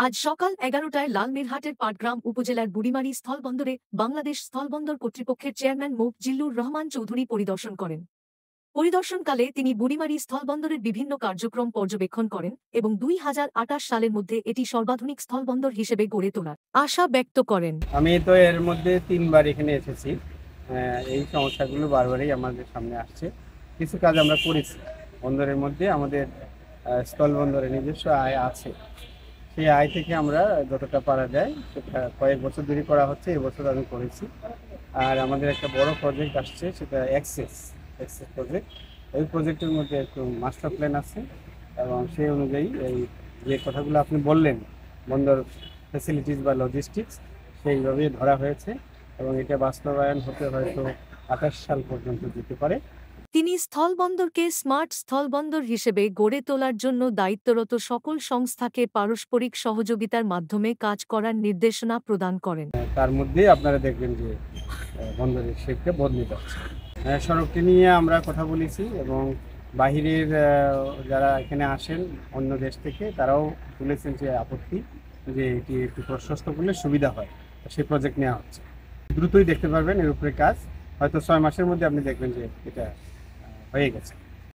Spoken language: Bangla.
আজ সকাল ১১টায় লালমিরহাটের পাটগ্রাম উপজেলার বুড়িমারি স্থলবন্দরে বাংলাদেশ স্থলবন্দর কর্তৃপক্ষের চেয়ারম্যান জিল্লুর রহমান চৌধুরী পরিদর্শন করেন। পরিদর্শনকালে তিনি বুড়িমারি স্থলবন্দরের বিভিন্ন কার্যক্রম পর্যবেক্ষণ করেন এবং ২০২৮ সালের মধ্যে এটি সর্বাধুনিক স্থলবন্দর হিসেবে গড়ে তোলার আশা ব্যক্ত করেন। আমি তো এর মধ্যে ৩ বার এখানে এসেছি। এই সমস্যাগুলো বারবারই আমাদের সামনে আসছে। কিছু কাজ আমরা করেছি। বন্দরের মধ্যে আমাদের স্থলবন্দরে নিজস্ব আয় আছে। সেই আয় থেকে আমরা যতটা পারা যায় সেটা কয়েক বছর ধরে করা হচ্ছে। এবছর আমি করেছি। আর আমাদের একটা বড় প্রজেক্ট আসছে, সেটা অ্যাক্সেস প্রজেক্ট। ওই প্রজেক্টের মধ্যে একটু মাস্টার প্ল্যান আছে এবং সেই অনুযায়ী এই যে কথাগুলো আপনি বললেন, বন্দর ফ্যাসিলিটিস বা লজিস্টিক্স, সেইভাবেই ধরা হয়েছে এবং এটা বাস্তবায়ন হতে হয়তো ২৮ সাল পর্যন্ত যেতে পারে। তিনি স্থলবন্দরকে স্মার্ট স্থলবন্দর হিসেবে গড়ে তোলার জন্য দায়িত্বরত সকল সংস্থাকে পারস্পরিক সহযোগিতার মাধ্যমে কাজ করার নির্দেশনা প্রদান করেন। তার মধ্যেই আপনারা দেখবেন যে বন্দরের শেপটা বদলে যাচ্ছে। সড়কটি নিয়ে আমরা কথা বলেছি এবং বাহিরের যারা এখানে আসেন অন্য দেশ থেকে, তারাও তুলেছেন যে আপত্তি, যে এটি একটু প্রশস্ত করলে সুবিধা হয়। সেই প্রজেক্ট নেওয়া হচ্ছে। দ্রুতই দেখতে পারবেন এর উপরে কাজ। হয়তো ৬ মাসের মধ্যে আপনি দেখবেন যে এটা হয়ে গেছে।